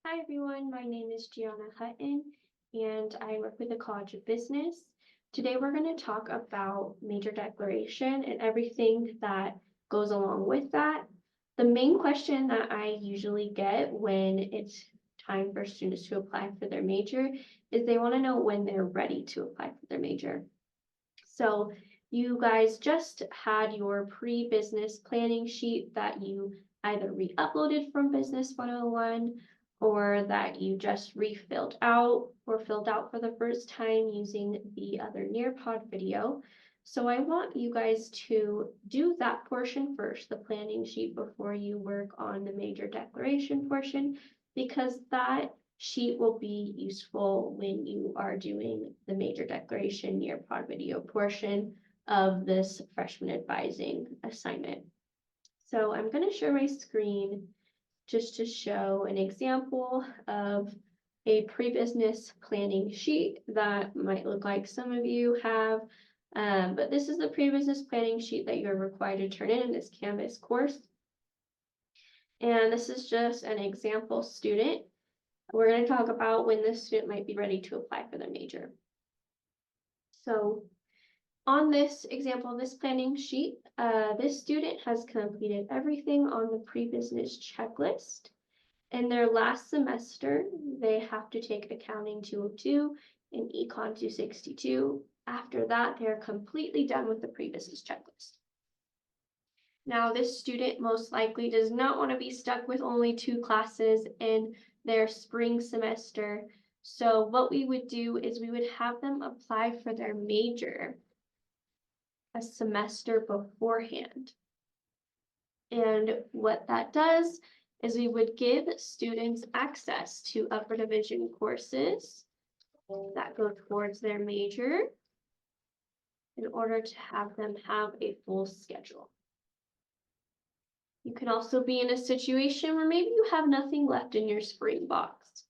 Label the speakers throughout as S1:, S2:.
S1: Hi everyone, my name is Gianna Hutton and I work with the College of Business. Today we're going to talk about major declaration and everything that goes along with that. The main question that I usually get when it's time for students to apply for their major is they want to know when they're ready to apply for their major. So you guys just had your pre-business planning sheet that you either re-uploaded from Business 101 or that you just refilled out or filled out for the first time using the other Nearpod video. So I want you guys to do that portion first, the planning sheet, before you work on the major declaration portion, because that sheet will be useful when you are doing the major declaration Nearpod video portion of this freshman advising assignment. So I'm going to share my screen just to show an example of a pre-business planning sheet that might look like some of you have. But this is the pre-business planning sheet that you're required to turn in this Canvas course. And this is just an example student. We're going to talk about when this student might be ready to apply for their major. So on this example, this planning sheet, this student has completed everything on the pre-business checklist. In their last semester, they have to take Accounting 202 and Econ 262. After that, they're completely done with the pre-business checklist. Now, this student most likely does not want to be stuck with only 2 classes in their spring semester. So what we would do is we would have them apply for their major a semester beforehand. And what that does is we would give students access to upper division courses that go towards their major in order to have them have a full schedule. You can also be in a situation where maybe you have nothing left in your spring box.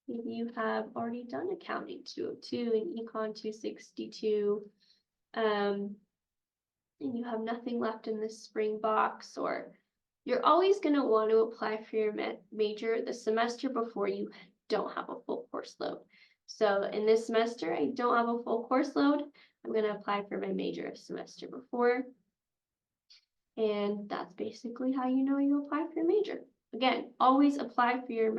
S1: Maybe you have already done Accounting 202 and Econ 262, and you have nothing left in this spring box, or you're always going to want to apply for your major the semester before you don't have a full course load. So in this semester, I don't have a full course load. I'm going to apply for my major a semester before. And that's basically how you know you apply for your major. Again, always apply for your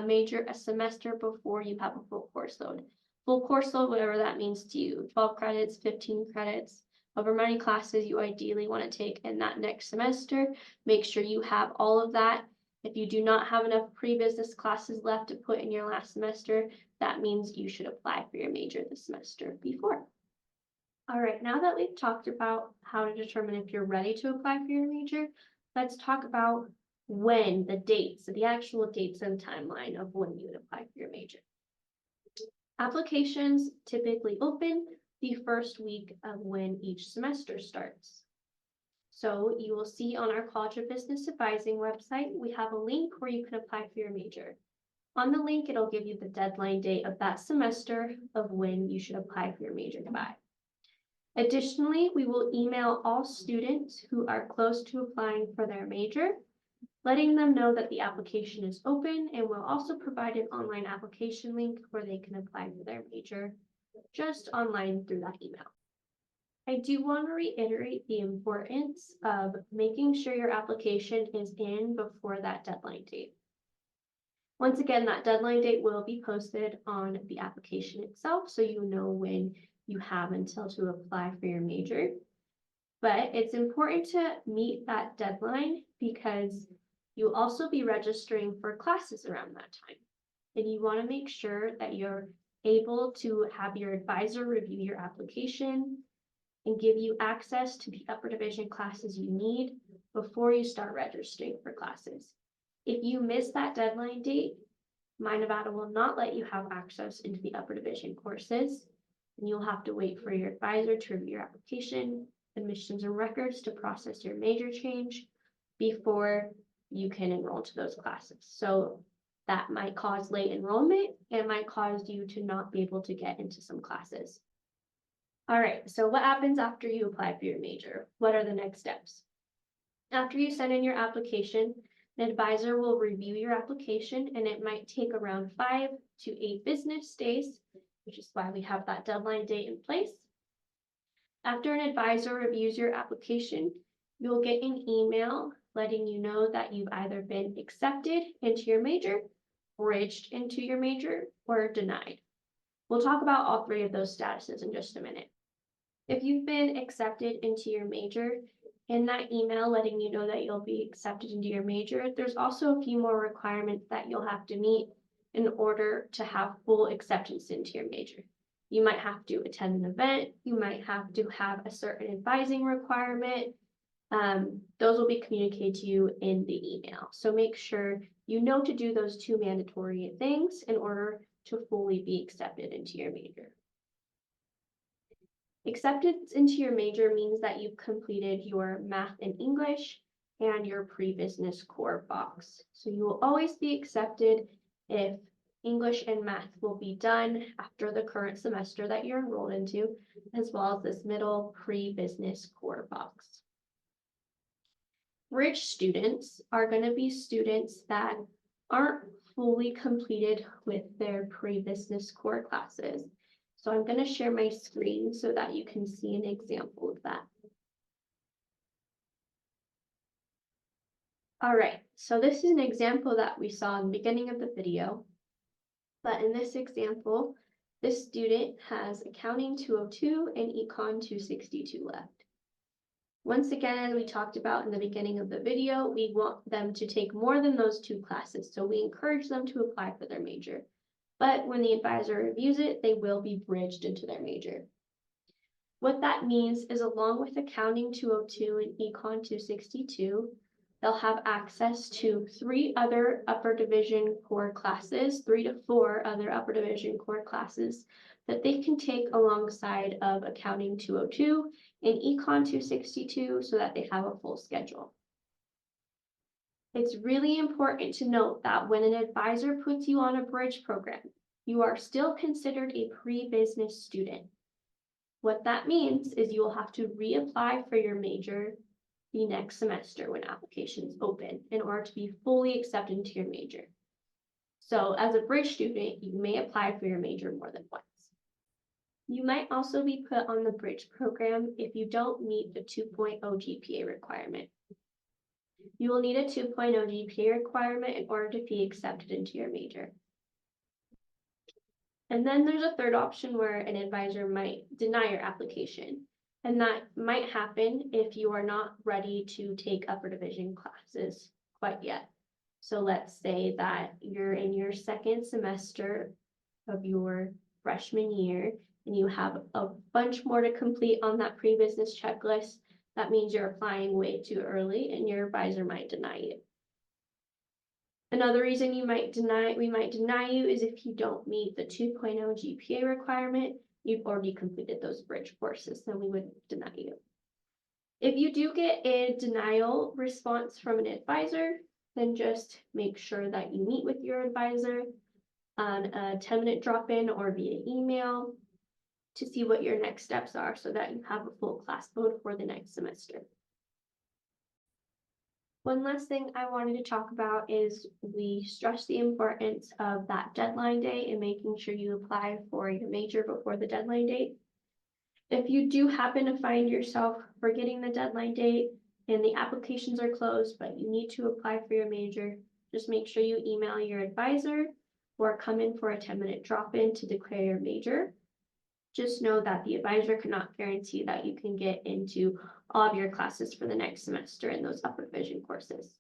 S1: major a semester before you have a full course load. Full course load, whatever that means to you, 12 credits, 15 credits, however many classes you ideally want to take in that next semester. Make sure you have all of that. If you do not have enough pre-business classes left to put in your last semester, that means you should apply for your major the semester before. All right, now that we've talked about how to determine if you're ready to apply for your major, let's talk about when, the dates, so the actual dates and timeline of when you would apply for your major. Applications typically open the first week of when each semester starts. So you will see on our College of Business Advising website, we have a link where you can apply for your major. On the link, it'll give you the deadline date of that semester of when you should apply for your major by. Additionally, we will email all students who are close to applying for their major, letting them know that the application is open, and we'll also provide an online application link where they can apply for their major just online through that email. I do want to reiterate the importance of making sure your application is in before that deadline date. Once again, that deadline date will be posted on the application itself, so you know when you have until to apply for your major. But it's important to meet that deadline because you'll also be registering for classes around that time. And you want to make sure that you're able to have your advisor review your application and give you access to the upper division classes you need before you start registering for classes. If you miss that deadline date, Nevada will not let you have access into the upper division courses, and you'll have to wait for your advisor to review your application, admissions and records to process your major change before you can enroll into those classes. So that might cause late enrollment and might cause you to not be able to get into some classes. All right, so what happens after you apply for your major? What are the next steps? After you send in your application, An advisor will review your application, and it might take around 5 to 8 business days, which is why we have that deadline date in place. After an advisor reviews your application, you'll get an email letting you know that you've either been accepted into your major, bridged into your major, or denied. We'll talk about all three of those statuses in just a minute. If you've been accepted into your major, in that email letting you know that you'll be accepted into your major, there's also a few more requirements that you'll have to meet in order to have full acceptance into your major. You might have to attend an event, you might have to have a certain advising requirement. Those will be communicated to you in the email. So make sure you know to do those two mandatory things in order to fully be accepted into your major. Acceptance into your major means that you've completed your math and English and your pre-business core box. So you will always be accepted if English and math will be done after the current semester that you're enrolled into, as well as this middle pre-business core box. Bridge students are going to be students that aren't fully completed with their pre-business core classes. So I'm going to share my screen so that you can see an example of that. All right, so this is an example that we saw in the beginning of the video. But in this example, this student has Accounting 202 and Econ 262 left. Once again, as we talked about in the beginning of the video, we want them to take more than those two classes. So we encourage them to apply for their major. But when the advisor reviews it, they will be bridged into their major. What that means is along with Accounting 202 and Econ 262, they'll have access to 3 other upper division core classes, 3 to 4 other upper division core classes that they can take alongside of Accounting 202 and Econ 262 so that they have a full schedule. It's really important to note that when an advisor puts you on a bridge program, you are still considered a pre-business student. What that means is you will have to reapply for your major the next semester when applications open in order to be fully accepted into your major. So as a bridge student, you may apply for your major more than once. You might also be put on the bridge program if you don't meet the 2.0 GPA requirement. You will need a 2.0 GPA requirement in order to be accepted into your major. And then there's a third option where an advisor might deny your application. And that might happen if you are not ready to take upper division classes quite yet. So let's say that you're in your second semester of your freshman year and you have a bunch more to complete on that pre-business checklist. That means you're applying way too early and your advisor might deny you. Another reason we might deny you is if you don't meet the 2.0 GPA requirement. You've already completed those bridge courses, then we would deny you. If you do get a denial response from an advisor, then just make sure that you meet with your advisor on a 10-minute drop-in or via email to see what your next steps are so that you have a full class load for the next semester. One last thing I wanted to talk about is we stress the importance of that deadline date and making sure you apply for your major before the deadline date. If you do happen to find yourself forgetting the deadline date and the applications are closed, but you need to apply for your major, just make sure you email your advisor or come in for a 10-minute drop-in to declare your major. Just know that the advisor cannot guarantee that you can get into all of your classes for the next semester in those upper division courses.